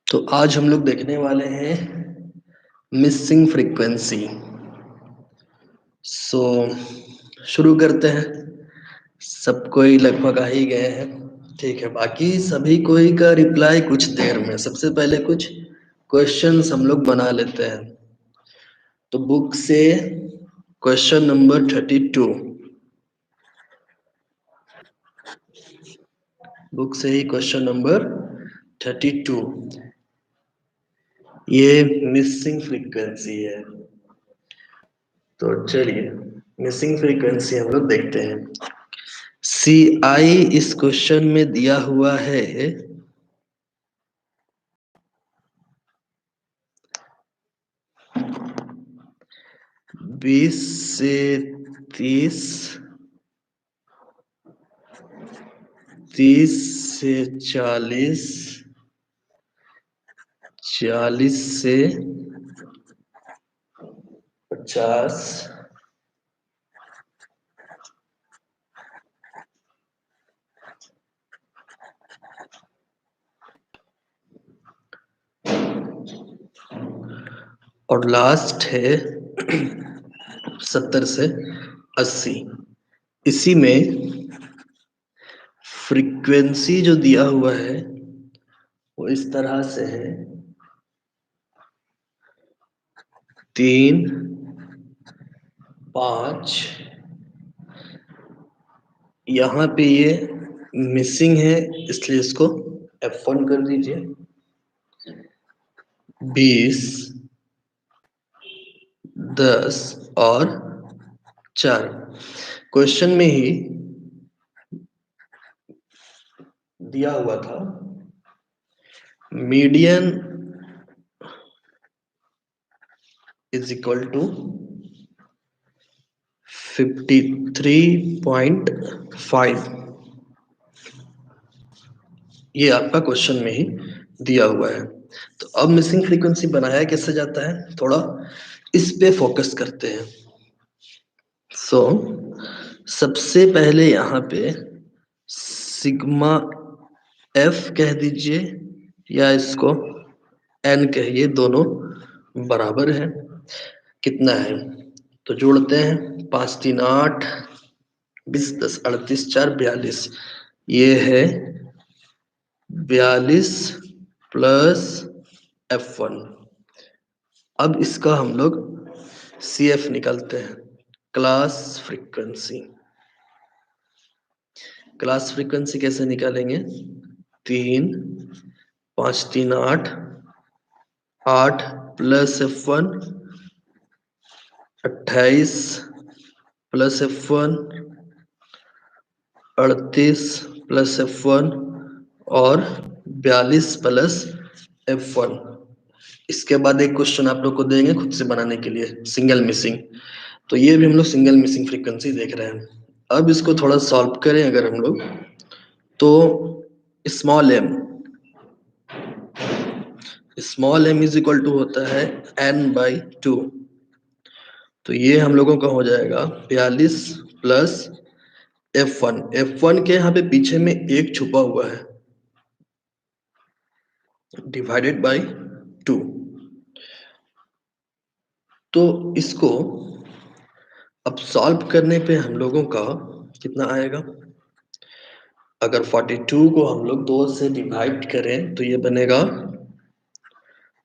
तो आज हम लोग देखने वाले हैं मिसिंग फ्रीक्वेंसी। सो शुरू करते हैं। सब कोई लगभग आ ही गए हैं। ठीक है, बाकी सभी कोई का रिप्लाई कुछ देर में। सबसे पहले कुछ क्वेश्चंस हम लोग बना लेते हैं। तो बुक से क्वेश्चन नंबर 32, बुक से ही क्वेश्चन नंबर 32, ये मिसिंग फ्रीक्वेंसी है। तो चलिए मिसिंग फ्रीक्वेंसी हम लोग देखते हैं। सी आई इस क्वेश्चन में दिया हुआ है 20 से 30, 30 से 40, 40 से 50, और लास्ट है 70 से 80। इसी में फ्रीक्वेंसी जो दिया हुआ है वो इस तरह से है 3, 5। यहाँ पे ये मिसिंग है इसलिए इसको F1 कर दीजिए। 20, 10 और 4। क्वेश्चन में ही दिया हुआ था मीडियन इज इक्वल टू 53.5। ये आपका क्वेश्चन में ही दिया हुआ है। तो अब मिसिंग फ्रीक्वेंसी बनाया कैसे जाता है, थोड़ा इस पे फोकस करते हैं। सो सबसे पहले यहाँ पे सिग्मा एफ कह दीजिए या इसको एन कहिए, दोनों बराबर है। कितना है तो जोड़ते हैं, 5 3 8, 20 10 38 4 42। ये है 42 प्लस F1। अब इसका हम लोग CF निकालते हैं, क्लास फ्रीक्वेंसी। क्लास फ्रीक्वेंसी कैसे निकालेंगे, 3 5 3 8, 8 plus F1, 28 plus F1, 38 plus F1 और 42 प्लस F1। इसके बाद एक क्वेश्चन आप लोग को देंगे खुद से बनाने के लिए, सिंगल मिसिंग। तो ये भी हम लोग सिंगल मिसिंग फ्रीक्वेंसी देख रहे हैं। अब इसको थोड़ा सॉल्व करें अगर हम लोग, तो small m is equal to होता है n/2। तो ये हम लोगों का हो जाएगा 42 प्लस F1 के यहाँ पे पीछे में एक छुपा हुआ है, डिवाइडेड बाय 2। तो इसको अब सॉल्व करने पे हम लोगों का कितना आएगा, अगर 42 को हम लोग 2 से डिवाइड करें तो ये बनेगा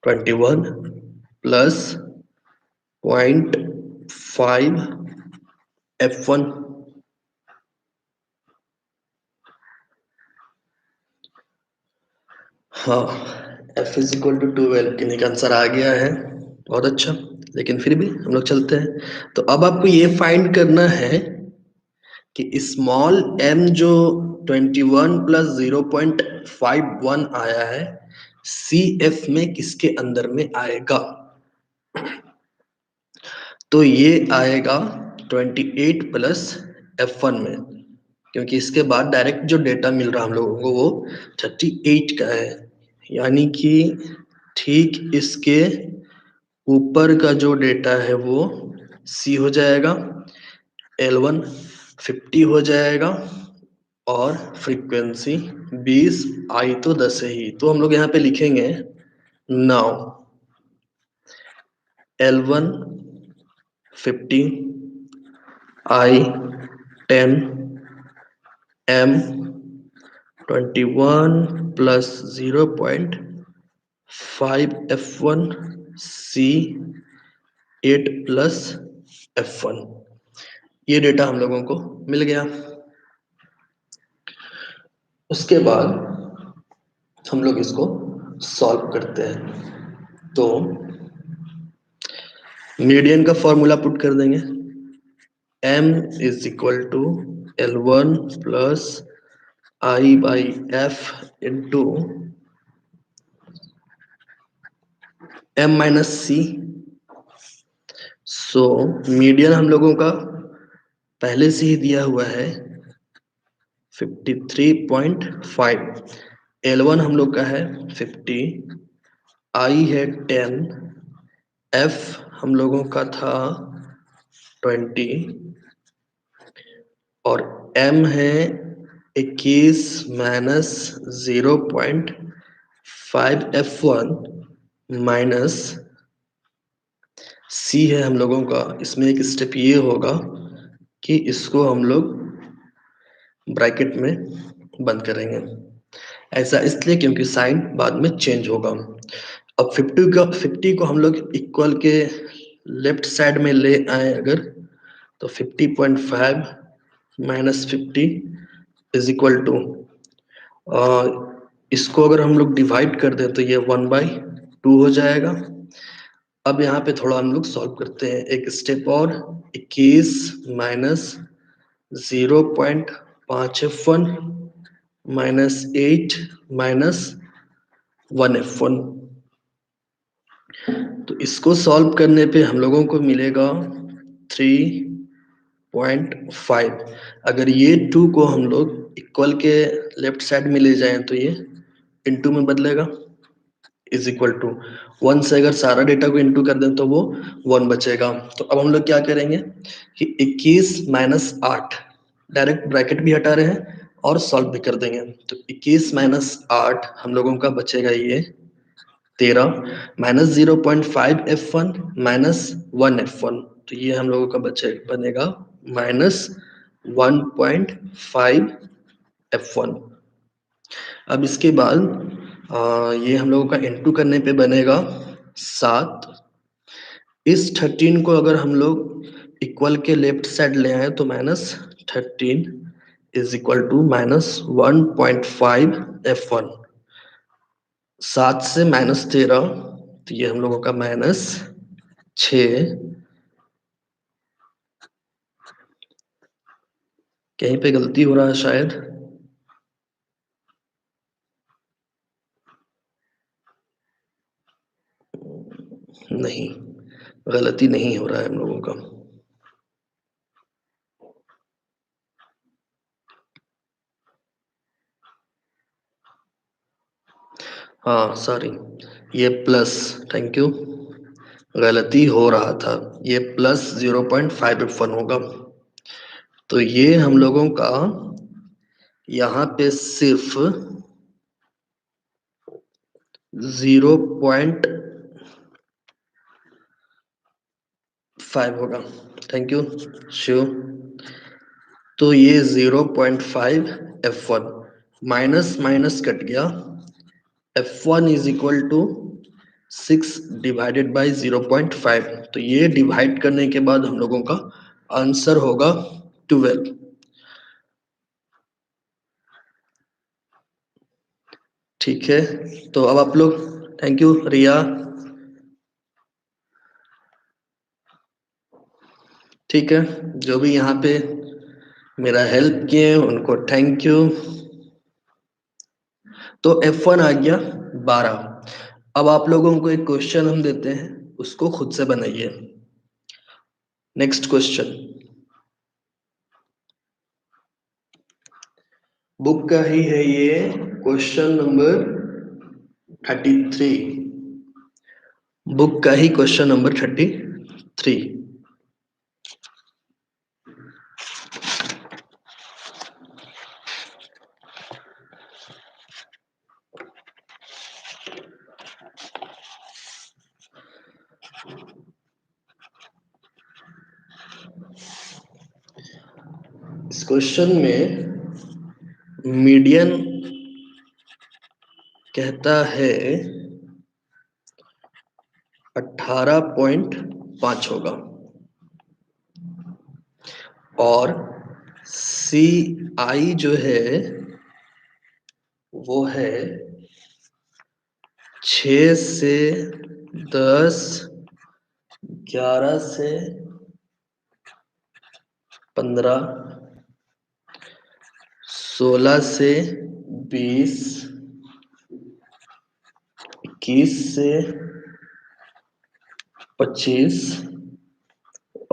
21 प्लस 0.5 F1। हाँ, F इज इक्वल टू 12 कितने का आंसर आ गया है, बहुत अच्छा। लेकिन फिर भी हम लोग चलते हैं। तो अब आपको ये फाइंड करना है कि स्मॉल m जो 21 प्लस 0.51 आया है, CF में किसके अंदर में आएगा। तो ये आएगा 28 प्लस F1 में, क्योंकि इसके बाद डायरेक्ट जो डेटा मिल रहा हम लोगों को वो 38 का है। यानी कि ठीक इसके ऊपर का जो डेटा है वो C हो जाएगा, L1 50 हो जाएगा और फ्रीक्वेंसी 20, आई तो 10 ही। तो हम लोग यहाँ पे लिखेंगे Now L1 50, I 10, M 21 plus 0.5 F1, C 8 plus F1। ये डेटा हम लोगों को मिल गया। उसके बाद हम लोग इसको सॉल्व करते हैं। तो मीडियन का फॉर्मूला पुट कर देंगे। m is equal to L1 plus I by F into M minus C. So median हम लोगों का पहले से ही दिया हुआ है 53.5। L1 हम लोग का है 50, I है 10, F हम लोगों का था 20 और M है 21 माइनस 0.5 F1 माइनस C है हम लोगों का। इसमें एक स्टेप ये होगा कि इसको हम लोग ब्रैकेट में बंद करेंगे। ऐसा इसलिए क्योंकि साइन बाद में चेंज होगा। अब 50 को हम लोग इक्वल के लेफ्ट साइड में ले आए अगर, तो 50.5 माइनस 50 इज इक्वल टू, इसको अगर हम लोग डिवाइड कर दें तो ये 1/2 हो जाएगा। अब यहाँ पे थोड़ा हम लोग सॉल्व करते हैं एक स्टेप और। 21 minus 0.5 F1 minus 8 minus 1 F1। तो इसको सॉल्व करने पे हम लोगों को मिलेगा 3.5। अगर ये 2 को हम लोग इक्वल के लेफ्ट साइड में ले जाएं तो ये इनटू में बदलेगा, इज इक्वल टू 1 से अगर सारा डेटा को इनटू कर दें तो वो 1 बचेगा। तो अब हम लोग क्या करेंगे कि 21 माइनस 8 डायरेक्ट ब्रैकेट भी हटा रहे हैं और सॉल्व भी कर देंगे। तो 21 माइनस 8 हम लोगों का बचेगा ये 13 माइनस 0.5 F1 माइनस 1 F1। तो ये हम लोगों का बनेगा माइनस 1.5 F1। अब इसके बाद ये हम लोगों का इनटू करने पे बनेगा 7। इस 13 को अगर हम लोग इक्वल के लेफ्ट साइड ले आए तो minus 13 is equal to minus 1.5 F1। 7 से माइनस 13 तो ये हम लोगों का माइनस 6। कहीं पे गलती हो रहा है शायद। नहीं, गलती नहीं हो रहा है हम लोगों का। हाँ सॉरी, ये प्लस, थैंक यू, गलती हो रहा था। ये प्लस 0.5 F1 होगा। तो ये हम लोगों का यहाँ पे सिर्फ 0.5 होगा। Thank you Shiv. तो ये 0.5 F1 माइनस माइनस कट गया। F1 is equal to 6 divided by 0.5। तो ये डिवाइड करने के बाद हम लोगों का आंसर होगा 12। ठीक है, तो अब आप लोग, थैंक यू रिया। ठीक है, जो भी यहाँ पे मेरा हेल्प किए उनको थैंक यू। तो F1 आ गया 12। अब आप लोगों को एक क्वेश्चन हम देते हैं, उसको खुद से बनाइए। नेक्स्ट क्वेश्चन बुक का ही है, ये क्वेश्चन नंबर 33। बुक का ही क्वेश्चन नंबर 33। क्वेश्चन में मीडियन कहता है 18.5 होगा और CI जो है वो है 6 से 10, 11 से 15, 16 से 20, 21 से 25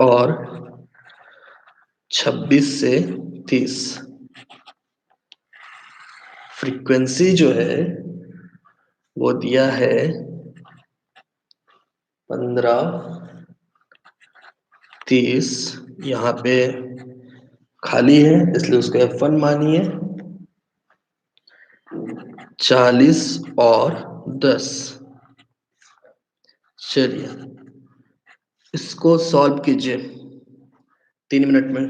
और 26 से 30। फ्रीक्वेंसी जो है वो दिया है 15, 30, यहाँ पे खाली है इसलिए उसको F1 मानिए, 40 और 10। चलिए इसको सॉल्व कीजिए 3 मिनट में।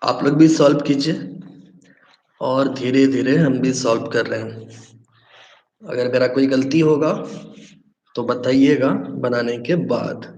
आप लोग भी सॉल्व कीजिए और धीरे धीरे हम भी सॉल्व कर रहे हैं। अगर मेरा कोई गलती होगा तो बताइएगा बनाने के बाद।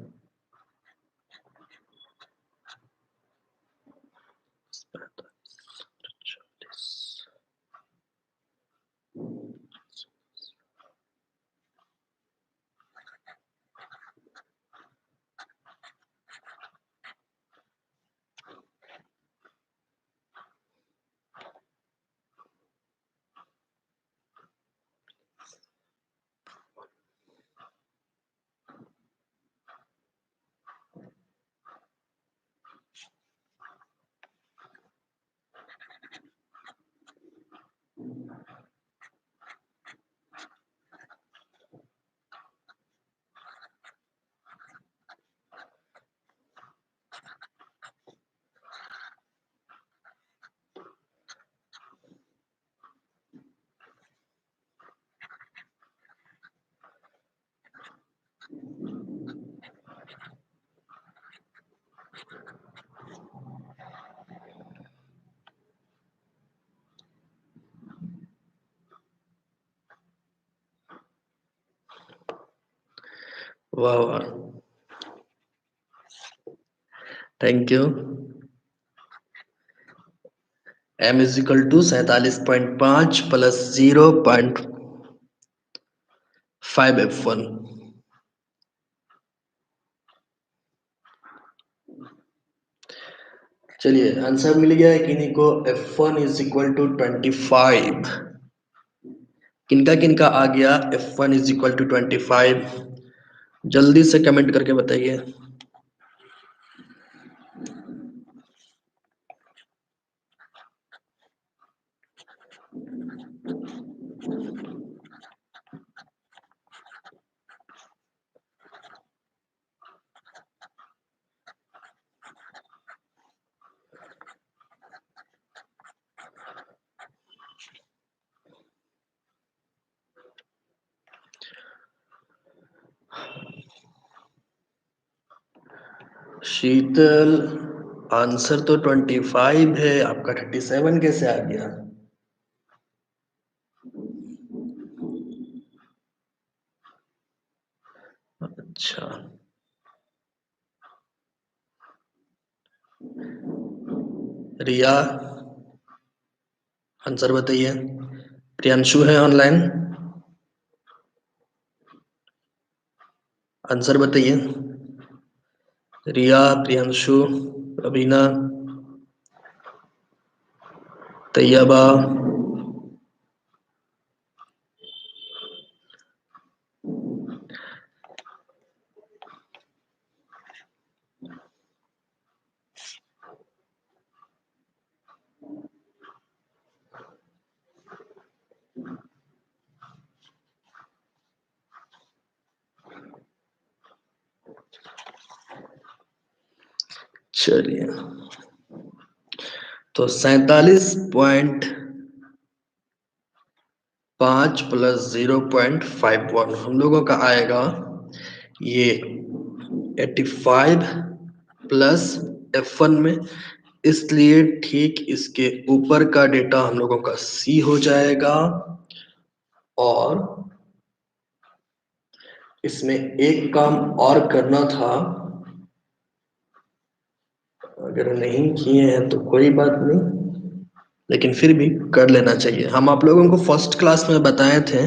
वाह वाह, thank you. m is equal to 47.5 plus 0.5 F1। चलिए आंसर मिल गया है किन्हीं को। F1 is equal to 25। किनका किनका आ गया F1 इज इक्वल टू 25? जल्दी से कमेंट करके बताइए। शीतल, आंसर तो 25 है, आपका 37 कैसे आ गया? अच्छा, रिया आंसर बताइए। प्रियांशु है ऑनलाइन, आंसर बताइए। रिया, प्रियांशु, अभिना, तैयबा, चलिए, तो 47.5 प्लस 0.51 हम लोगों का आएगा ये 85 प्लस F1 में, इसलिए ठीक इसके ऊपर का डेटा हम लोगों का C हो जाएगा। और इसमें एक काम और करना था, अगर नहीं किए हैं तो कोई बात नहीं, लेकिन फिर भी कर लेना चाहिए। हम आप लोगों को फर्स्ट क्लास में बताए थे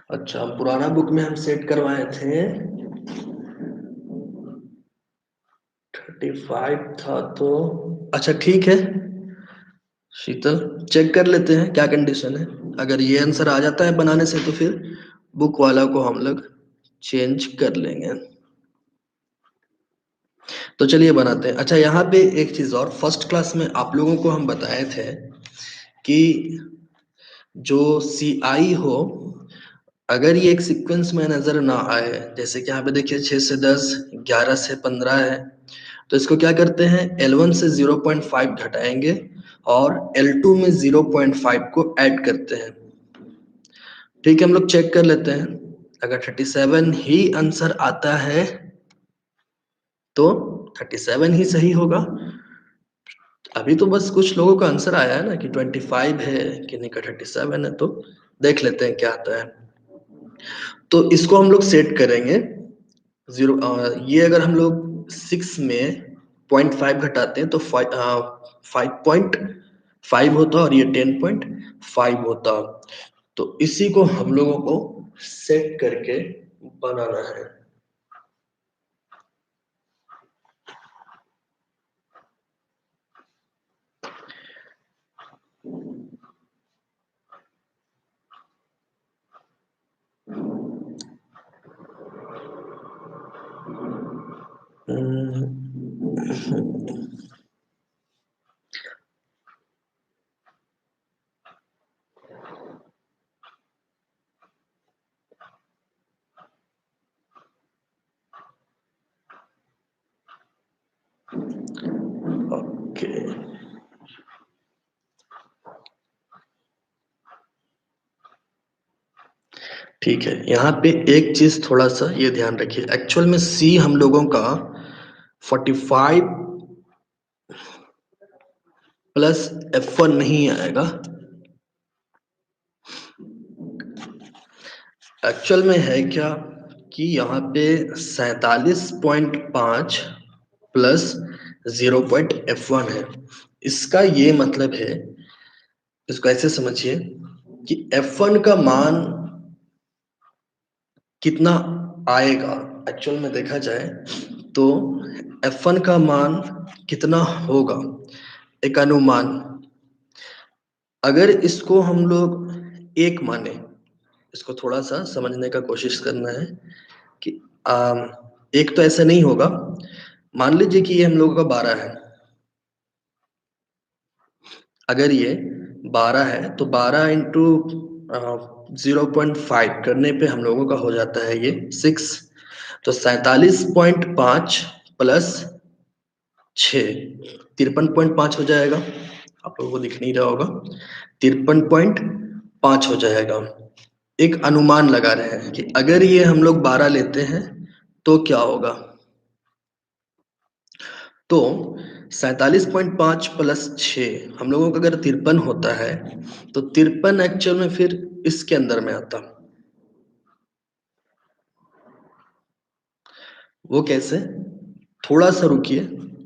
अच्छा, पुराना बुक में हम सेट करवाए थे 35 था तो अच्छा ठीक है शीतल, चेक कर लेते हैं क्या कंडीशन है। अगर ये आंसर आ जाता है बनाने से तो फिर बुक वाला को हम लोग चेंज कर लेंगे। तो चलिए बनाते हैं। अच्छा, यहाँ पे एक चीज और, फर्स्ट क्लास में आप लोगों को हम बताए थे कि जो CI हो, अगर ये एक सीक्वेंस में नजर ना आए, जैसे कि यहाँ पे देखिए 6 से 10, 11 से 15 है, तो इसको क्या करते हैं, L1 से 0.5 घटाएंगे और L2 में 0.5 को ऐड करते हैं। ठीक है, हम लोग चेक कर लेते हैं। अगर 37 ही आंसर आता है तो 37 ही सही होगा। अभी तो बस कुछ लोगों का आंसर आया है ना कि 25 है, किन्हीं का 37 है, तो देख लेते हैं क्या आता है। तो इसको हम लोग सेट करेंगे जीरो, ये अगर हम लोग 6 में 0.5 घटाते हैं तो 5.5 होता और ये 10.5 होता। तो इसी को हम लोगों को सेट करके बनाना है। ओके, ठीक है। यहाँ पे एक चीज थोड़ा सा ये ध्यान रखिए, एक्चुअल में C हम लोगों का 45 प्लस F1 नहीं आएगा। एक्चुअल में है क्या कि यहाँ पे 47.5 प्लस 0.F1 है। इसका ये मतलब है, इसको ऐसे समझिए कि F1 का मान कितना आएगा, एक्चुअल में देखा जाए तो F1 का मान कितना होगा, एक अनुमान। अगर इसको हम लोग एक माने, इसको थोड़ा सा समझने का कोशिश करना है कि एक तो ऐसा नहीं होगा। मान लीजिए कि ये हम लोगों का 12 है, अगर ये 12 है तो 12 इंटू 0.5 करने पे हम लोगों का हो जाता है ये 6। तो 47.5 प्लस 6 53.5 हो जाएगा। आप लोगों को दिख नहीं रहा होगा, 53.5 हो जाएगा। एक अनुमान लगा रहे हैं कि अगर ये हम लोग 12 लेते हैं तो क्या होगा। तो 47.5 प्लस 6 हम लोगों का अगर 53 होता है तो 53 एक्चुअल में फिर इसके अंदर में आता। वो कैसे, थोड़ा सा रुकिए,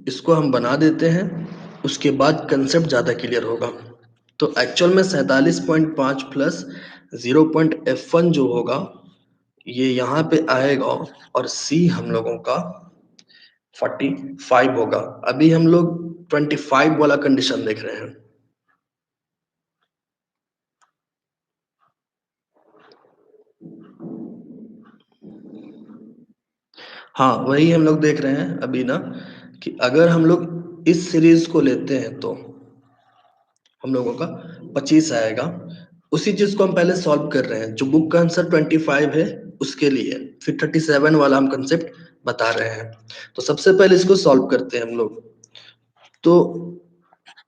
इसको हम बना देते हैं, उसके बाद कंसेप्ट ज्यादा क्लियर होगा। तो एक्चुअल में 47.5 प्लस 0.F1 जो होगा ये यहाँ पे आएगा और C हम लोगों का 45 होगा। अभी हम लोग 25 वाला कंडीशन देख रहे हैं। हाँ, वही हम लोग देख रहे हैं अभी ना, कि अगर हम लोग इस सीरीज को लेते हैं तो हम लोगों का 25 आएगा। उसी चीज को हम पहले सॉल्व कर रहे हैं, जो बुक का आंसर 25 है उसके लिए, फिर 37 वाला हम कंसेप्ट बता रहे हैं। तो सबसे पहले इसको सॉल्व करते हैं हम लोग। तो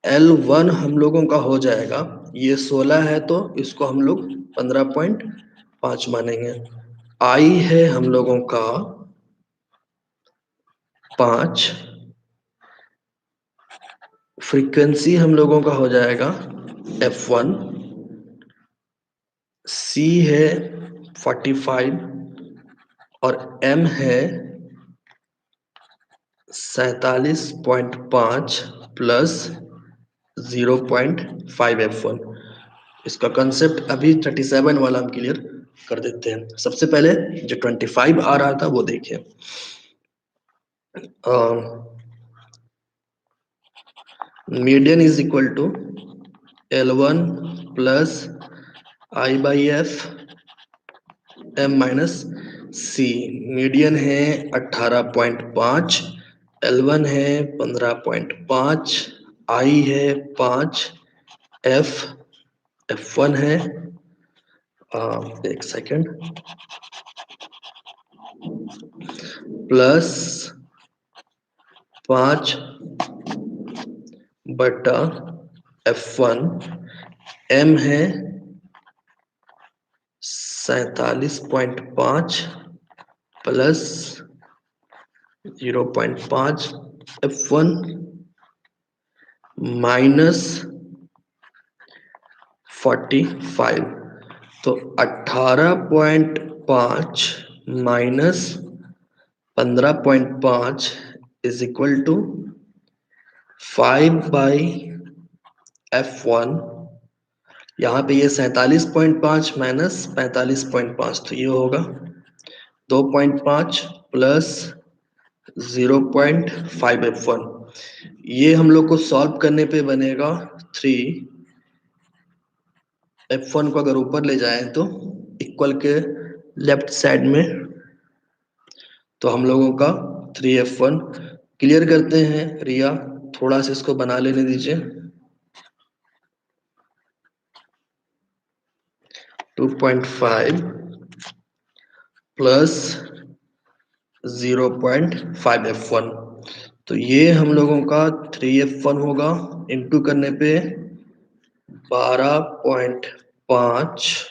L1 हम लोगों का हो जाएगा, ये 16 है तो इसको हम लोग 15.5 मानेंगे। I है हम लोगों का 5, फ्रीक्वेंसी हम लोगों का हो जाएगा F1, C है 45 और M है 47.5 प्लस 0.5 F1। इसका कंसेप्ट अभी 37 वाला हम क्लियर कर देते हैं। सबसे पहले जो 25 आ रहा था वो देखिए, median is equal to L1 plus I by F M minus C. Median है 18.5, L1 है 15.5, I है 5, F1 है एक सेकेंड प्लस 5 बटा F1, M है 47.5 प्लस 0.5 F1 माइनस 45। तो 18.5 minus 15.5 is equal to 5 by F1। यहाँ पे ये 47.5 माइनस 45.5 तो ये होगा 2.5 प्लस 0.5 F1। ये हम लोग को सॉल्व करने पे बनेगा 3। F1 को अगर ऊपर ले जाए तो इक्वल के लेफ्ट साइड में, तो हम लोगों का 3F1 क्लियर करते हैं। रिया थोड़ा सा इसको बना लेने दीजिए। 2.5 प्लस 0.5 F1, तो ये हम लोगों का 3F1 होगा। इंटू करने पे 12.5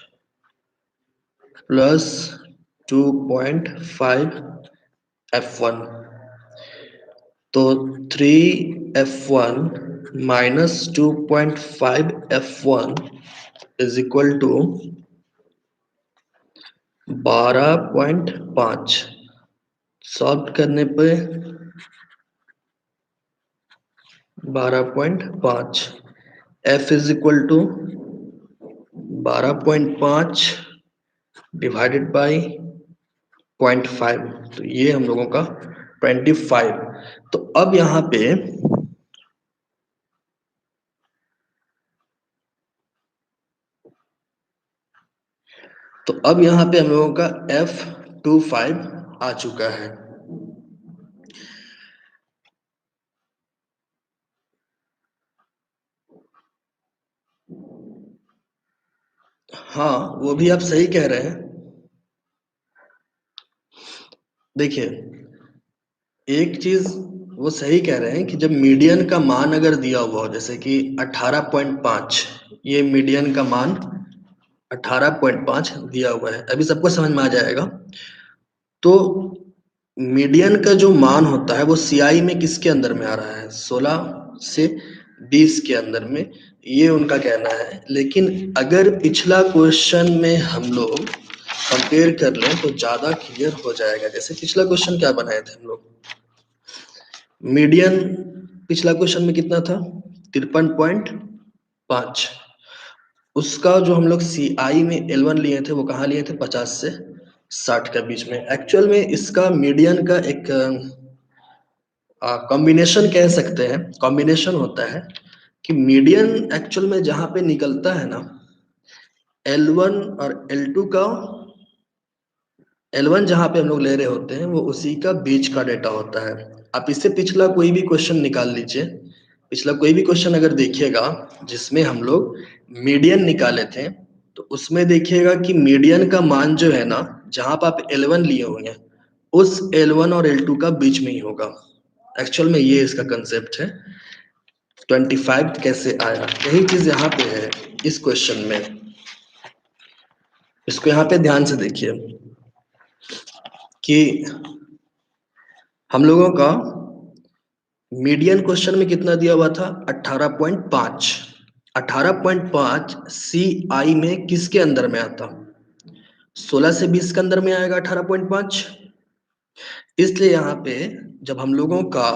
प्लस 2.5 F1, तो 3F1 minus 2.5 F1 is equal to 12.5। Solve करने पे 12.5, F is equal to 12.5 divided by 0.5, तो ये हम लोगों का 25। तो अब यहाँ पे हम लोगों का F25 आ चुका है। हाँ वो भी आप सही कह रहे हैं। देखिए एक चीज वो सही कह रहे हैं कि जब मीडियन का मान अगर दिया हुआ हो, जैसे कि 18.5, ये मीडियन का मान 18.5 दिया हुआ है, अभी सबको समझ में आ जाएगा। तो मीडियन का जो मान होता है वो CI में किसके अंदर में आ रहा है, 16 से 20 के अंदर में, ये उनका कहना है। लेकिन अगर पिछला क्वेश्चन में हम लोग कंपेयर कर लें तो ज्यादा क्लियर हो जाएगा। जैसे पिछला क्वेश्चन क्या बनाए थे हम लोग, मीडियन पिछला क्वेश्चन में कितना था, 53.5। उसका जो हम लोग CI में L1 लिए थे वो कहाँ लिए थे, 50 से 60 के बीच में। एक्चुअल में इसका मीडियन का एक कॉम्बिनेशन कह सकते हैं, कॉम्बिनेशन होता है कि मीडियन एक्चुअल में जहां पे निकलता है ना, L1 और L2 का, L1 जहां पे हम लोग ले रहे होते हैं वो उसी का बीच का डेटा होता है। आप इससे पिछला कोई भी क्वेश्चन निकाल लीजिए, पिछला कोई भी क्वेश्चन अगर देखिएगा जिसमें हम लोग मीडियन निकाले थे, तो उसमें देखिएगा कि मीडियन का मान जो है ना, जहां पर आप L1 लिए होंगे, उस L1 और L2 का बीच में ही होगा। एक्चुअल में ये इसका कंसेप्ट है। 25 कैसे आया, यही चीज यहाँ पे है इस क्वेश्चन में। इसको यहाँ पे ध्यान से देखिए कि हम लोगों का मीडियन क्वेश्चन में कितना दिया हुआ था, 18.5। 18.5 CI में किसके अंदर में आता, 16 से 20 के अंदर में आएगा 18.5। इसलिए यहाँ पे जब हम लोगों का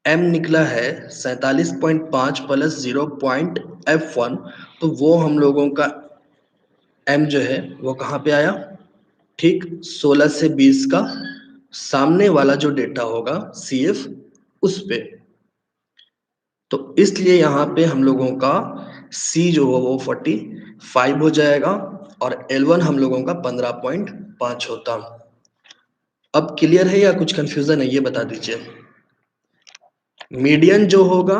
m निकला है 47.5 प्लस 0.F1, तो वो हम लोगों का m जो है वो कहाँ पे आया, ठीक 16 से 20 का सामने वाला जो डेटा होगा CF उस पे। तो इसलिए यहाँ पे हम लोगों का C जो हो वो 45 हो जाएगा और L1 हम लोगों का 15.5 होता। अब क्लियर है या कुछ कंफ्यूजन है, ये बता दीजिए। मीडियन जो होगा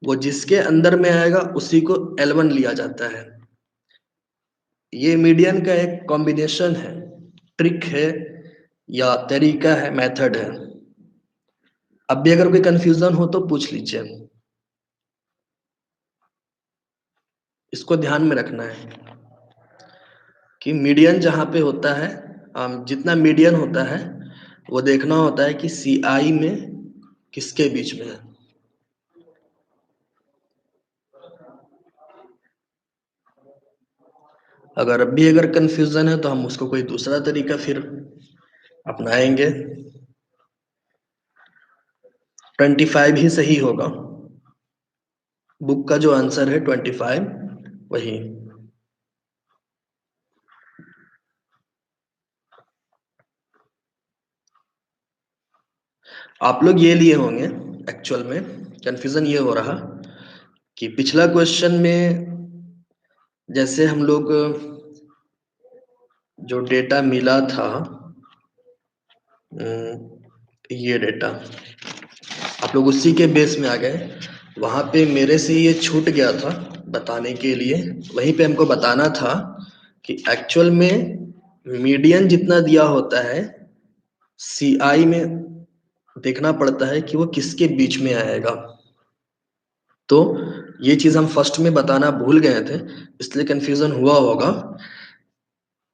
वो जिसके अंदर में आएगा उसी को L1 लिया जाता है। ये मीडियन का एक कॉम्बिनेशन है, ट्रिक है या तरीका है, मेथड है। अब भी अगर कोई कंफ्यूजन हो तो पूछ लीजिए, इसको ध्यान में रखना है कि मीडियन जहां पे होता है, जितना मीडियन होता है वो देखना होता है कि CI में किसके बीच में है। अगर अब भी अगर कंफ्यूजन है तो हम उसको कोई दूसरा तरीका फिर अपनाएंगे। 25 ही सही होगा, बुक का जो आंसर है 25 वही। आप लोग ये लिए होंगे, एक्चुअल में कंफ्यूजन ये हो रहा कि पिछला क्वेश्चन में जैसे हम लोग जो डेटा मिला था, ये डेटा आप लोग उसी के बेस में आ गए। वहां पे मेरे से ये छूट गया था बताने के लिए, वहीं पे हमको बताना था कि एक्चुअल में मीडियन जितना दिया होता है CI में देखना पड़ता है कि वो किसके बीच में आएगा। तो ये चीज हम फर्स्ट में बताना भूल गए थे, इसलिए कंफ्यूजन हुआ होगा।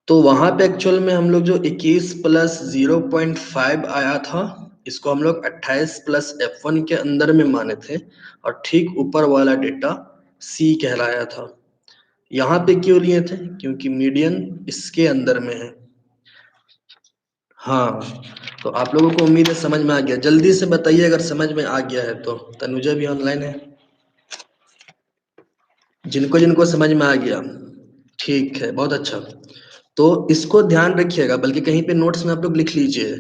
तो वहां पे एक्चुअल में हम लोग जो 21 प्लस 0.5 आया था, इसको हम लोग 28 प्लस F1 के अंदर में माने थे और ठीक ऊपर वाला डेटा C कहलाया था। यहाँ पे क्यों लिए थे, क्योंकि मीडियन इसके अंदर में है। हाँ, तो आप लोगों को उम्मीद है समझ में आ गया। जल्दी से बताइए अगर समझ में आ गया है तो। तनुजा भी ऑनलाइन है, जिनको जिनको समझ में आ गया ठीक है, बहुत अच्छा। तो इसको ध्यान रखिएगा, बल्कि कहीं पे नोट्स में आप लोग लिख लीजिए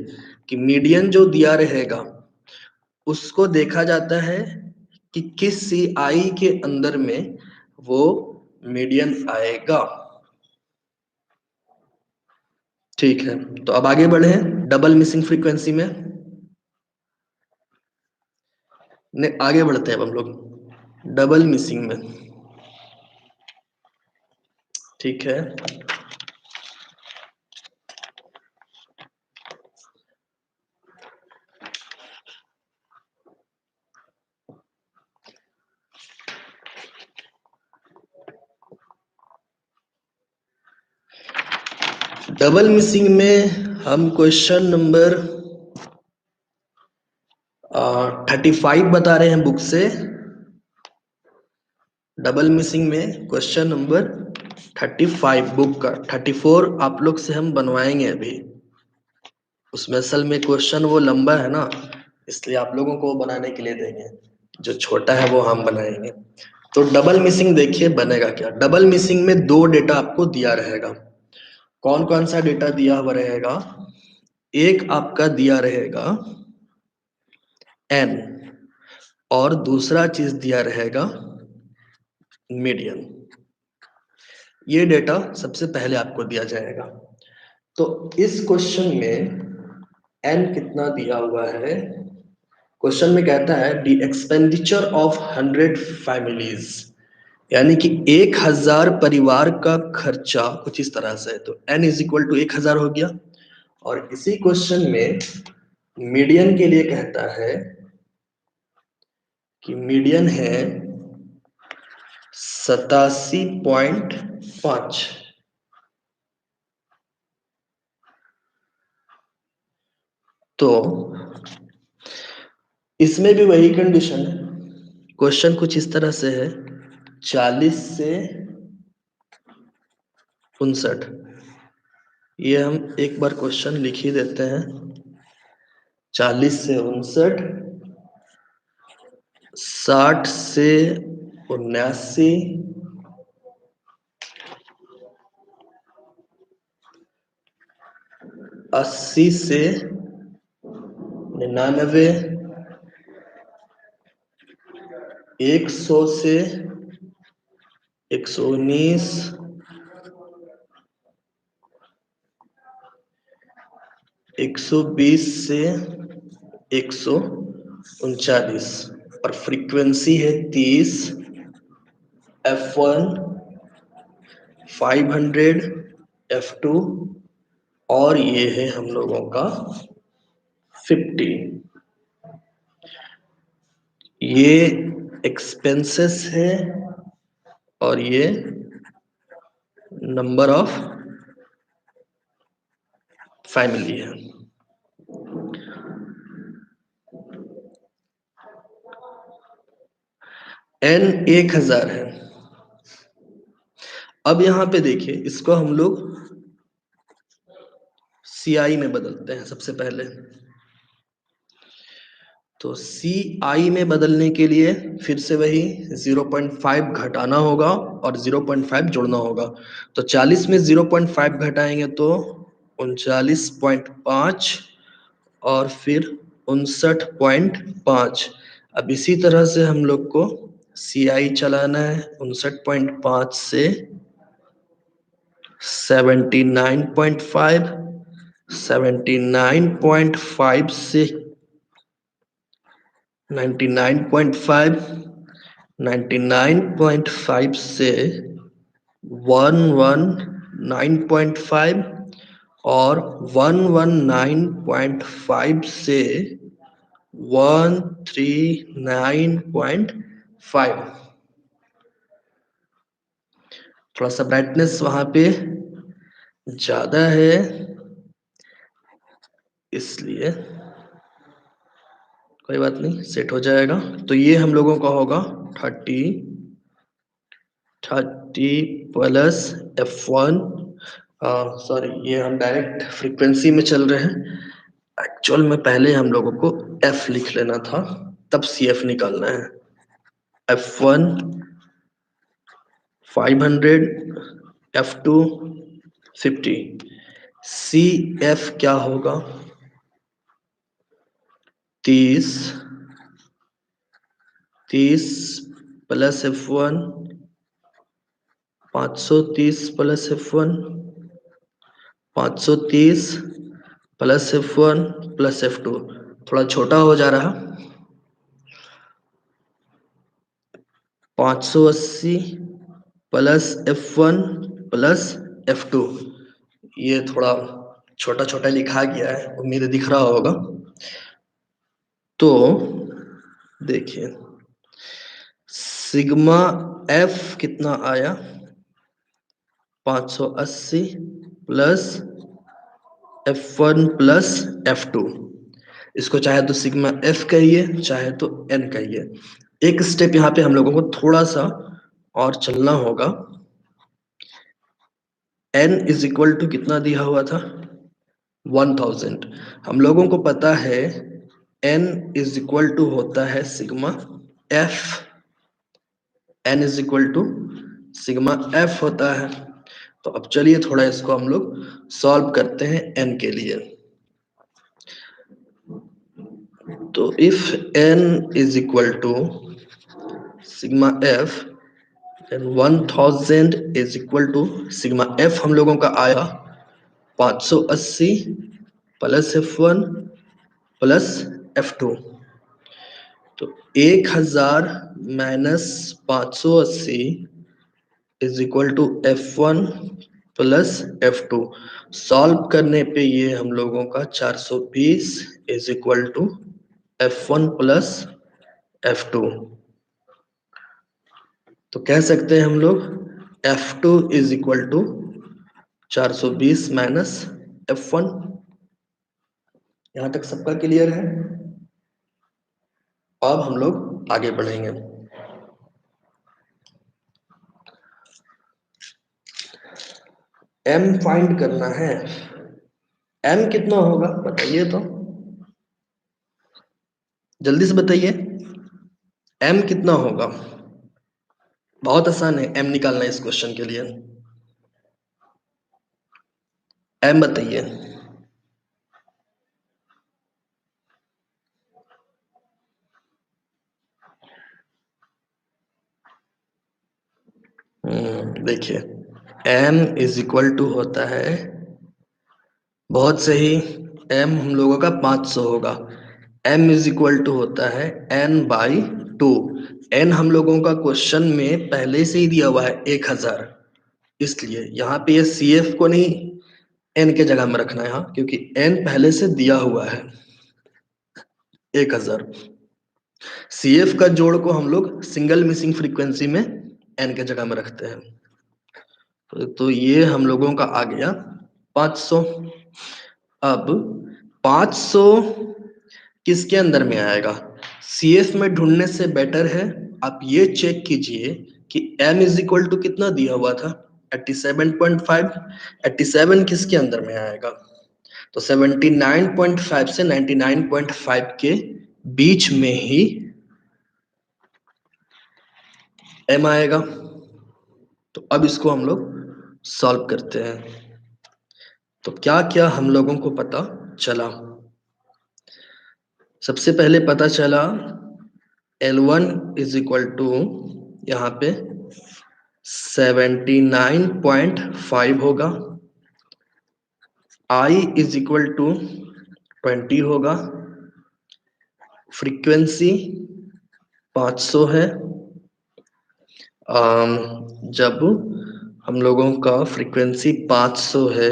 कि मीडियन जो दिया रहेगा उसको देखा जाता है कि किस CI के अंदर में वो मीडियन आएगा। ठीक है, तो अब आगे बढ़े डबल मिसिंग फ्रीक्वेंसी में। ने आगे बढ़ते हैं अब हम लोग डबल मिसिंग में। ठीक है, डबल मिसिंग में हम क्वेश्चन नंबर 35 बता रहे हैं बुक से। डबल मिसिंग में क्वेश्चन नंबर 35 बुक का, 34 आप लोग से हम बनवाएंगे अभी। उसमें असल में क्वेश्चन वो लंबा है ना, इसलिए आप लोगों को बनाने के लिए देंगे, जो छोटा है वो हम बनाएंगे। तो डबल मिसिंग देखिए बनेगा क्या। डबल मिसिंग में दो डेटा आपको दिया रहेगा। कौन कौन सा डेटा दिया हुआ रहेगा, एक आपका दिया रहेगा n और दूसरा चीज दिया रहेगा मीडियन। ये डेटा सबसे पहले आपको दिया जाएगा। तो इस क्वेश्चन में n कितना दिया हुआ है, क्वेश्चन में कहता है द एक्सपेंडिचर ऑफ 100 फैमिलीज। यानी कि 1000 परिवार का खर्चा कुछ इस तरह से है, तो n इज इक्वल टू 1000 हो गया। और इसी क्वेश्चन में मीडियन के लिए कहता है कि मीडियन है 87.5। तो इसमें भी वही कंडीशन है, क्वेश्चन कुछ इस तरह से है, 40 से 59। ये हम एक बार क्वेश्चन लिख ही देते हैं, 40 से 59, 60 से 79, 80 से 99, 100 से 119, 120 से 139, और फ्रीक्वेंसी है 30, F1, 500, F2, और ये है हम लोगों का 50। ये एक्सपेंसेस है और ये नंबर ऑफ फैमिली है। n 1000 है। अब यहां पे देखिए, इसको हम लोग CI में बदलते हैं सबसे पहले। तो CI में बदलने के लिए फिर से वही 0.5 घटाना होगा और 0.5 जोड़ना होगा। तो 40 में 0.5 घटाएंगे तो 39.5 और फिर 59.5। अब इसी तरह से हम लोग को CI चलाना है 59.5 से 79.5, 79.5 से 99.5, 99.5 से 119.5 और 119.5 से 139.5। थोड़ा सा ब्राइटनेस वहां पे ज्यादा है, इसलिए कोई बात नहीं, सेट हो जाएगा। तो ये हम लोगों का होगा 30 प्लस F1। सॉरी, ये हम डायरेक्ट फ्रीक्वेंसी में चल रहे हैं, एक्चुअल में पहले हम लोगों को F लिख लेना था, तब CF निकालना है। F1 500, F2 50, CF क्या होगा 30 plus F1, 530 plus F1, 530 plus F1 plus F2। थोड़ा छोटा हो जा रहा, 580 प्लस F1 प्लस F2। ये थोड़ा छोटा छोटा लिखा गया है, उम्मीद है दिख रहा होगा। तो देखिए, सिग्मा F कितना आया 580 प्लस F1 प्लस F2। इसको चाहे तो सिग्मा F कहिए, चाहे तो N कहिए। एक स्टेप यहाँ पे हम लोगों को थोड़ा सा और चलना होगा। N इज इक्वल टू कितना दिया हुआ था 1000। हम लोगों को पता है N इज इक्वल टू होता है sigma F। N is equal to sigma F होता है। तो अब चलिए थोड़ा इसको हम लोग सॉल्व करते हैं N के लिए। तो if N is equal to sigma F, then 1000 is equal to sigma F हम लोगों का आया 580 प्लस F1 प्लस F2। तो 1000 minus 580 is equal to F1 plus F2। Solve करने पे ये हम लोगों का 420 is equal to F1 plus F2। तो कह सकते हैं हम लोग F2 is equal to 420 minus F1। यहां तक सबका क्लियर है? अब हम लोग आगे बढ़ेंगे। M फाइंड करना है। M कितना होगा बताइए तो, जल्दी से बताइए। M कितना होगा? बहुत आसान है M निकालना इस क्वेश्चन के लिए। M बताइए। देखिए M इज इक्वल टू होता है, बहुत सही, M हम लोगों का 500 होगा। M इज इक्वल टू होता है N/2। N हम लोगों का क्वेश्चन में पहले से ही दिया हुआ है 1000, इसलिए यहाँ पे ये CF को नहीं N के जगह में रखना है यहाँ, क्योंकि N पहले से दिया हुआ है 1000। CF का जोड़ को हम लोग सिंगल मिसिंग फ्रीक्वेंसी में N के जगह में रखते हैं। तो ये हम लोगों का आ गया 500। अब 500 किसके अंदर में आएगा? CF में ढूंढने से बेटर है आप ये चेक कीजिए कि M इज इक्वल टू कितना दिया हुआ था, 87.5। 87 किसके अंदर में आएगा? तो 79.5 से 99.5 के बीच में ही M आएगा। तो अब इसको हम लोग सॉल्व करते हैं। तो क्या क्या हम लोगों को पता चला? सबसे पहले पता चला L1 इज इक्वल टू यहाँ पे 79.5 होगा, I इज इक्वल टू 20 होगा, फ्रीक्वेंसी 500 है। जब हम लोगों का फ्रीक्वेंसी 500 है,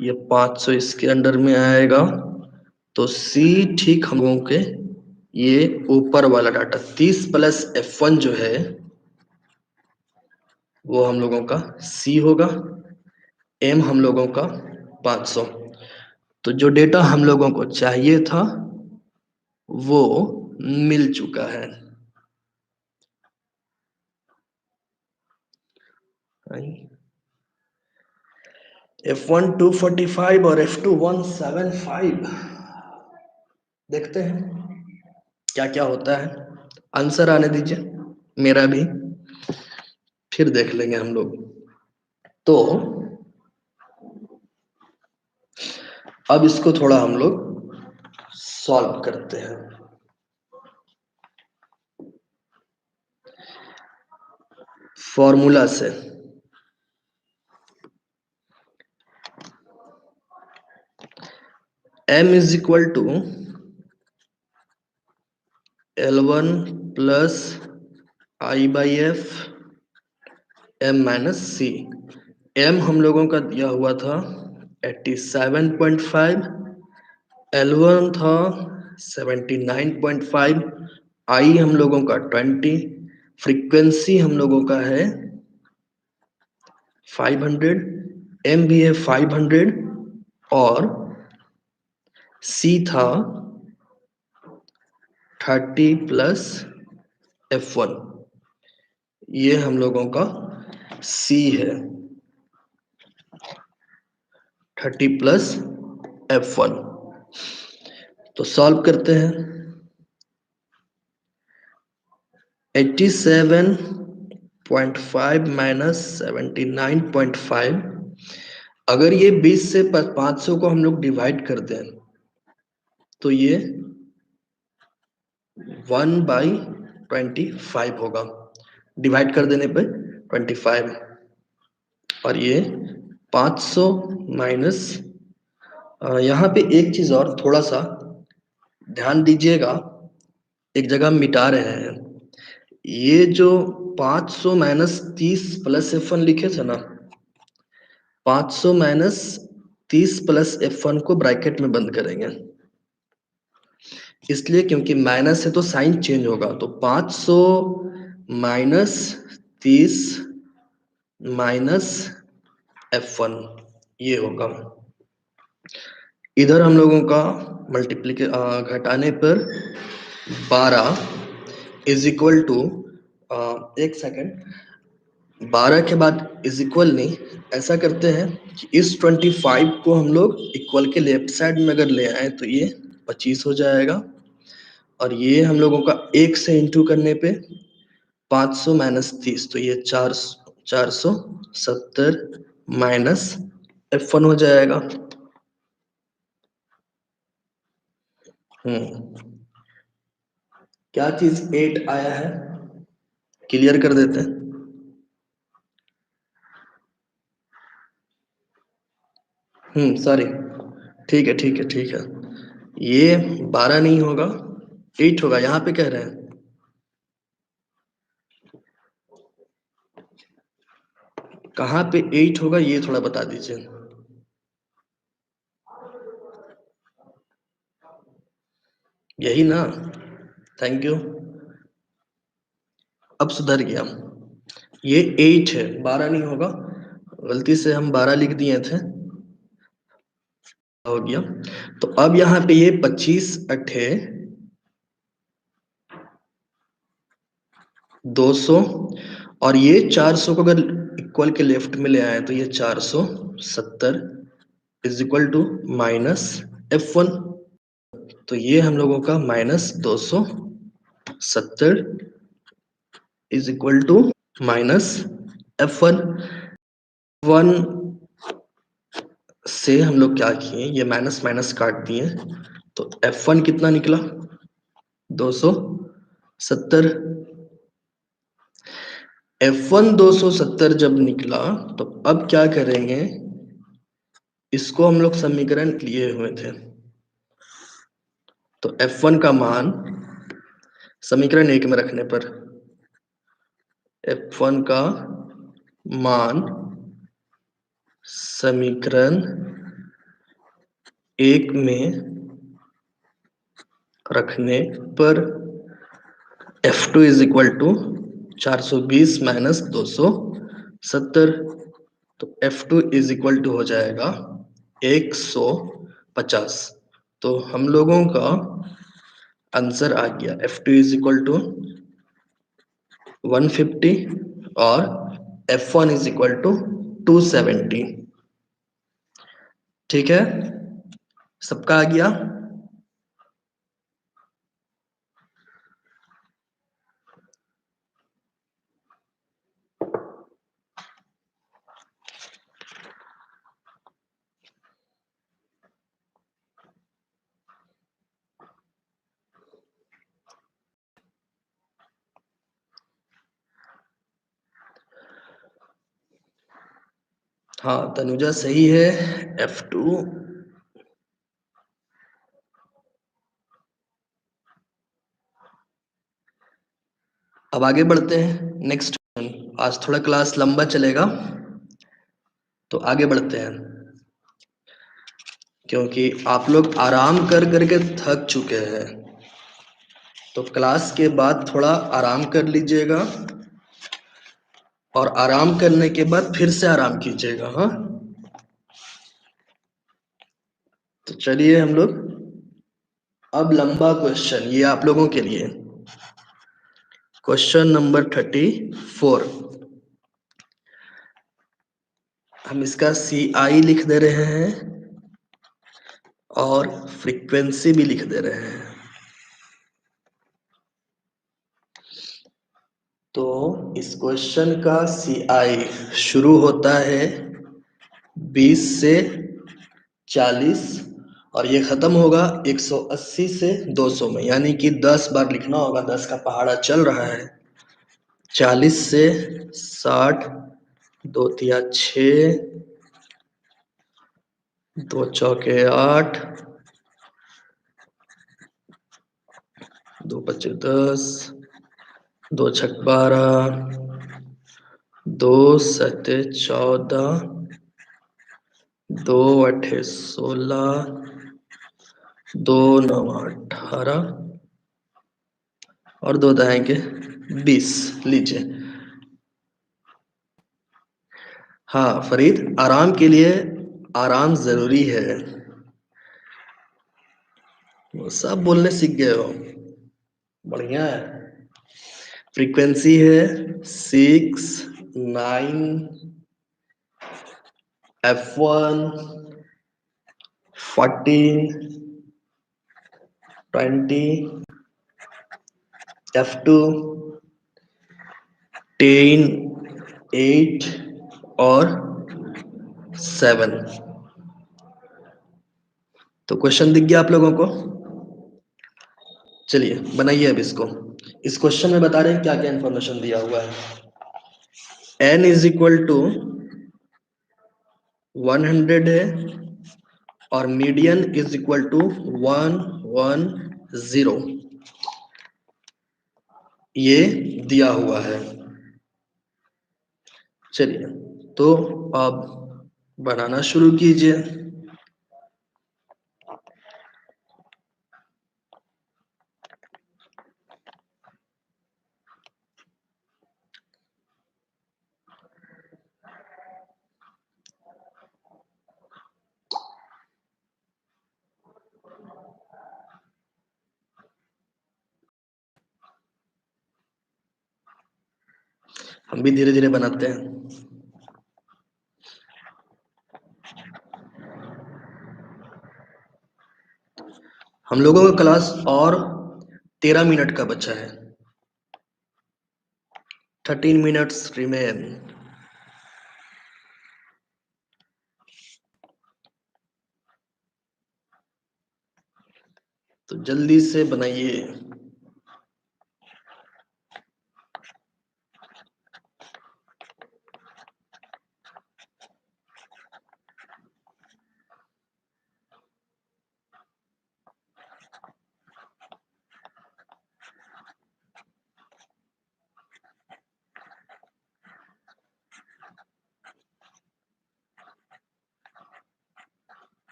ये 500 इसके अंडर में आएगा, तो C ठीक हम लोगों के ये ऊपर वाला डाटा 30 प्लस F1 जो है वो हम लोगों का C होगा, M हम लोगों का 500। तो जो डेटा हम लोगों को चाहिए था वो मिल चुका है। F1 245 और F2 175। देखते हैं क्या क्या होता है। आंसर आने दीजिए मेरा भी, फिर देख लेंगे हम लोग। तो अब इसको थोड़ा हम लोग सॉल्व करते हैं। फॉर्मूला से M is equal to L1 plus I/F M minus C। M हम लोगों का दिया हुआ था 87.5, L1 था 79.5, I हम लोगों का 20, फ्रीक्वेंसी हम लोगों का है 500, M भी है 500 और C था 30 प्लस F1। ये हम लोगों का C है, 30 प्लस F1। तो सॉल्व करते हैं। 87.5 माइनस 79.5, अगर ये 20 से 500 को हम लोग डिवाइड कर दें तो ये 1/25 होगा, डिवाइड कर देने पे 25। और ये 500 माइनस, यहाँ पे एक चीज और थोड़ा सा ध्यान दीजिएगा, एक जगह हम मिटा रहे हैं। ये जो 500 माइनस 30 प्लस F1 लिखे थे ना, 500 माइनस 30 प्लस F1 को ब्रैकेट में बंद करेंगे, इसलिए क्योंकि माइनस है तो साइन चेंज होगा। तो 500 माइनस 30 माइनस F1 ये होगा। इधर हम लोगों का घटाने पर 12 इज इक्वल टू, एक सेकेंड, 12 के बाद इज इक्वल नहीं, ऐसा करते हैं कि इस 25 को हम लोग इक्वल के लेफ्ट साइड में अगर ले आए तो ये 25 हो जाएगा, और ये हम लोगों का 1 से इंटू करने पे 500 माइनस 30, तो ये 470 माइनस F1 हो जाएगा। क्या चीज 8 आया है, क्लियर कर देते हैं। सॉरी, ठीक है ठीक है ठीक है, ये 12 नहीं होगा, 8 होगा, यहाँ पे कह रहे हैं। कहाँ पे 8 होगा ये थोड़ा बता दीजिए। यही ना, थैंक यू, अब सुधर गया। ये 8 है, 12 नहीं होगा, गलती से हम 12 लिख दिए थे, हो गया। तो अब यहाँ पे ये 25 अठे 200, और ये 400 को अगर इक्वल के लेफ्ट में ले आए तो ये 470 is equal to minus F1, तो ये हम लोगों का minus 270 is equal to minus F1। 1 से हम लोग क्या किए, ये माइनस माइनस काट दिए, तो F1 कितना निकला, 270। F1 270 जब निकला तो अब क्या करेंगे, इसको हम लोग समीकरण लिए हुए थे, तो F1 का मान समीकरण 1 में रखने पर F1 का मान समीकरण 1 में रखने पर F2 is equal to 420 minus 270, तो F2 इज इक्वल टू हो जाएगा 150। तो हम लोगों का आंसर आ गया, F2 इज इक्वल टू 150 और F1 इज इक्वल टू 270। ठीक है, सबका आ गया। हाँ तनुजा सही है, F2। अब आगे बढ़ते हैं नेक्स्ट, आज थोड़ा क्लास लंबा चलेगा तो आगे बढ़ते हैं, क्योंकि आप लोग आराम कर करके थक चुके हैं, तो क्लास के बाद थोड़ा आराम कर लीजिएगा, और आराम करने के बाद फिर से आराम कीजिएगा। हाँ, तो चलिए हम लोग, अब लंबा क्वेश्चन ये आप लोगों के लिए, क्वेश्चन नंबर 34। हम इसका CI लिख दे रहे हैं और फ्रीक्वेंसी भी लिख दे रहे हैं। तो इस क्वेश्चन का CI शुरू होता है 20 से 40 और ये खत्म होगा 180 से 200 में, यानी कि 10 बार लिखना होगा, 10 का पहाड़ा चल रहा है। 40 से 60, 2 तिया 6, 2 चौके 8, 2 पचे 10, 2 छक 12, 2 सते 14, 2 अठे 16, 2 9 18 और 2 दाएंगे 20। लीजिए। हाँ फरीद, आराम के लिए आराम जरूरी है। वो सब बोलने सीख गए हो, बढ़िया है। फ्रीक्वेंसी है 6, 9, F1, 14, 20, F2, 10, 8 और 7। तो क्वेश्चन दिख गया आप लोगों को? चलिए बनाइए अब इसको। इस क्वेश्चन में बता रहे हैं क्या क्या इंफॉर्मेशन दिया हुआ है। n इज इक्वल टू 100 है और मीडियन इज इक्वल टू 110, ये दिया हुआ है। चलिए तो अब बनाना शुरू कीजिए। हम भी धीरे धीरे बनाते हैं। हम लोगों का क्लास और 13 मिनट का बचा है। 13 मिनट्स रिमेन। तो जल्दी से बनाइए।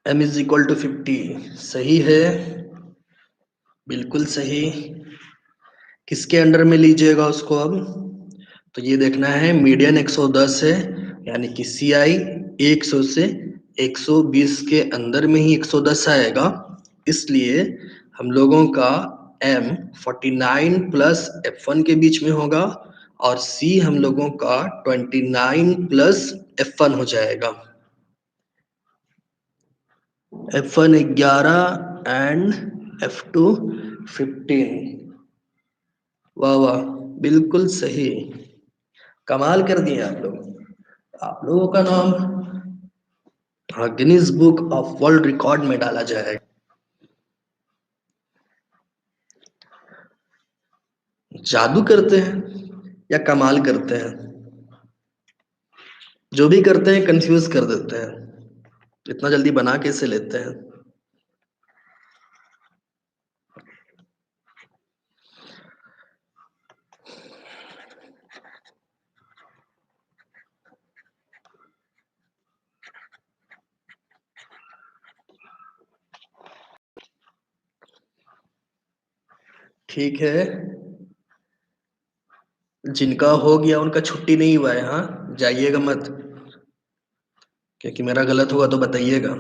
m इज इक्वल टू 50 सही है, बिल्कुल सही। किसके अंडर में लीजिएगा उसको अब? तो ये देखना है मीडियन 110 है, यानी कि सी आई 100 से 120 के अंदर में ही 110 आएगा। इसलिए हम लोगों का m 49 प्लस F1 के बीच में होगा और C हम लोगों का 29 प्लस F1 हो जाएगा। F1 11 and F2 15। वाह वाह, बिल्कुल सही, कमाल कर दिए आप लोग। आप लोगों का नाम Guinness book of world record में डाला जाएगा। जादू करते हैं या कमाल करते हैं, जो भी करते हैं कंफ्यूज कर देते हैं। इतना जल्दी बना कैसे लेते हैं? ठीक है, जिनका हो गया उनका छुट्टी नहीं हुआ है। हाँ, जाइएगा मत, क्योंकि मेरा गलत हुआ तो बताइएगा।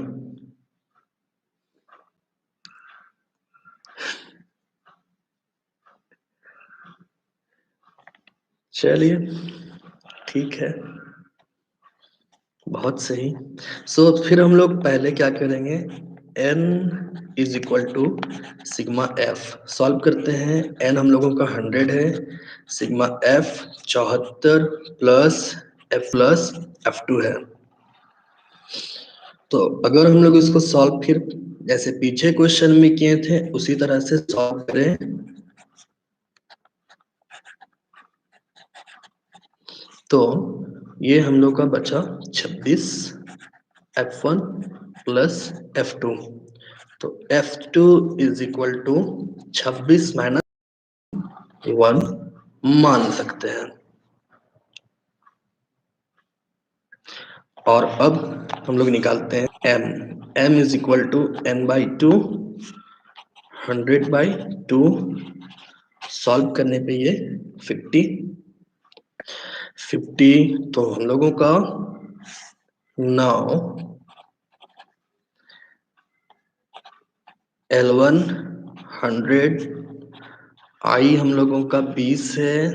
चलिए ठीक है, बहुत सही। फिर हम लोग पहले क्या करेंगे, n is equal to sigma f solve करते हैं। n हम लोगों का 100 है, सिग्मा f 74 प्लस f2 है। तो अगर हम लोग इसको सॉल्व फिर जैसे पीछे क्वेश्चन में किए थे उसी तरह से सॉल्व करें, तो ये हम लोग का बचा 26 f1 प्लस f2। तो f2 is equal to 26 minus 1 मान सकते हैं। और अब हम लोग निकालते हैं m is equal to n/2 100/2 solve करने पे ये 50 तो हम लोगों का नाउ L1 100, I हम लोगों का 20 है,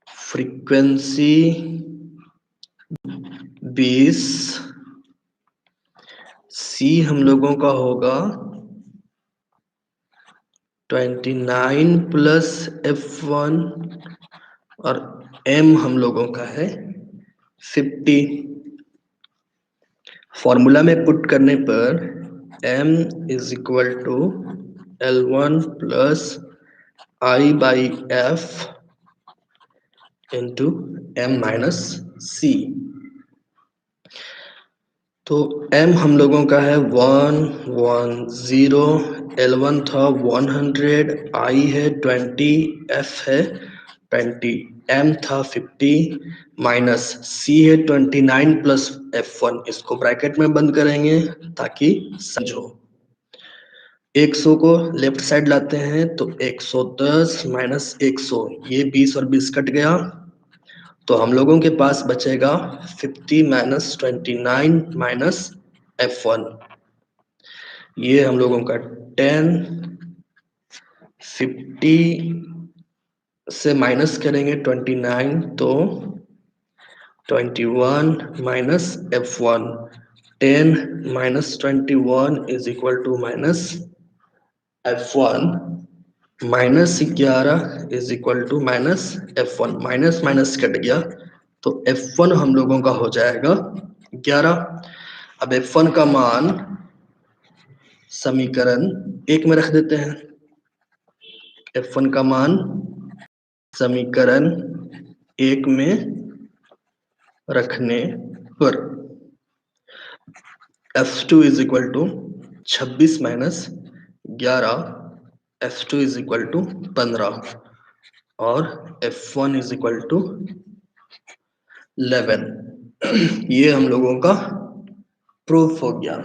फ्रीक्वेंसी 20, C हम लोगों का होगा 29 प्लस F1 और M हम लोगों का है 50। फॉर्मूला में पुट करने पर M is equal to L1 plus I/F into M minus C। तो M हम लोगों का है 110, L1 था 100, I है 20, F है 20, M था 50 माइनस C है 29 प्लस F1। इसको ब्रैकेट में बंद करेंगे ताकि समझो। 100 को लेफ्ट साइड लाते हैं तो 110 माइनस 100, ये 20 और 20 कट गया, तो हम लोगों के पास बचेगा 50 माइनस 29 माइनस F1। ये हम लोगों का 10, 50 से माइनस करेंगे 29 तो 21 minus F1, 10 minus 21 is equal to minus F1, minus 11 is equal to minus F1, minus minus cut गया तो F1 हम लोगों का हो जाएगा 11। अब F1 का मान समीकरण 1 में रख देते हैं। F1 का मान समीकरण 1 में रखने पर F2 is equal to 26 minus 11, F2 is equal to 15 और F1 इज इक्वल टू 11। ये हम लोगों का प्रूफ हो गया।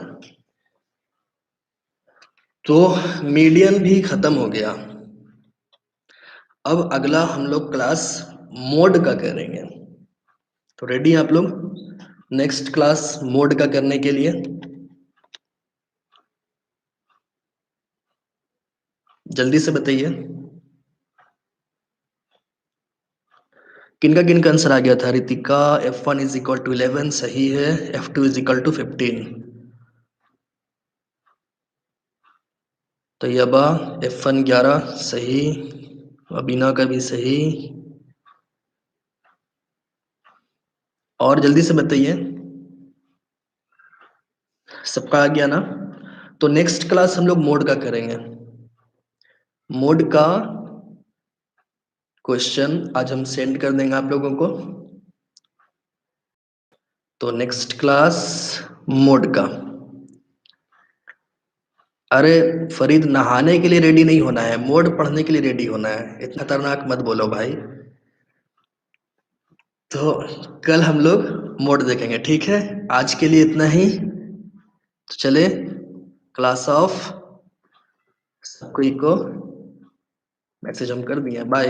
तो मीडियन भी खत्म हो गया। अब अगला हम लोग क्लास मोड का करेंगे। तो रेडी आप लोग नेक्स्ट क्लास मोड का करने के लिए? जल्दी से बताइए किनका आंसर आ गया था। Ritika F1 is equal to 11 सही है, F2 is equal to 15। Taiba F1 11 सही, अबीना का भी सही। और जल्दी से बताइए, सबका आ गया ना? तो नेक्स्ट क्लास हम लोग मोड का करेंगे। मोड का क्वेश्चन आज हम सेंड कर देंगे आप लोगों को। तो नेक्स्ट क्लास मोड का। अरे फरीद, नहाने के लिए रेडी नहीं होना है, मोड पढ़ने के लिए रेडी होना है। इतना खतरनाक मत बोलो भाई। तो कल हम लोग मोड देखेंगे, ठीक है? आज के लिए इतना ही। तो चले क्लास ऑफ, सबको मैसेज हम कर दिए, बाय।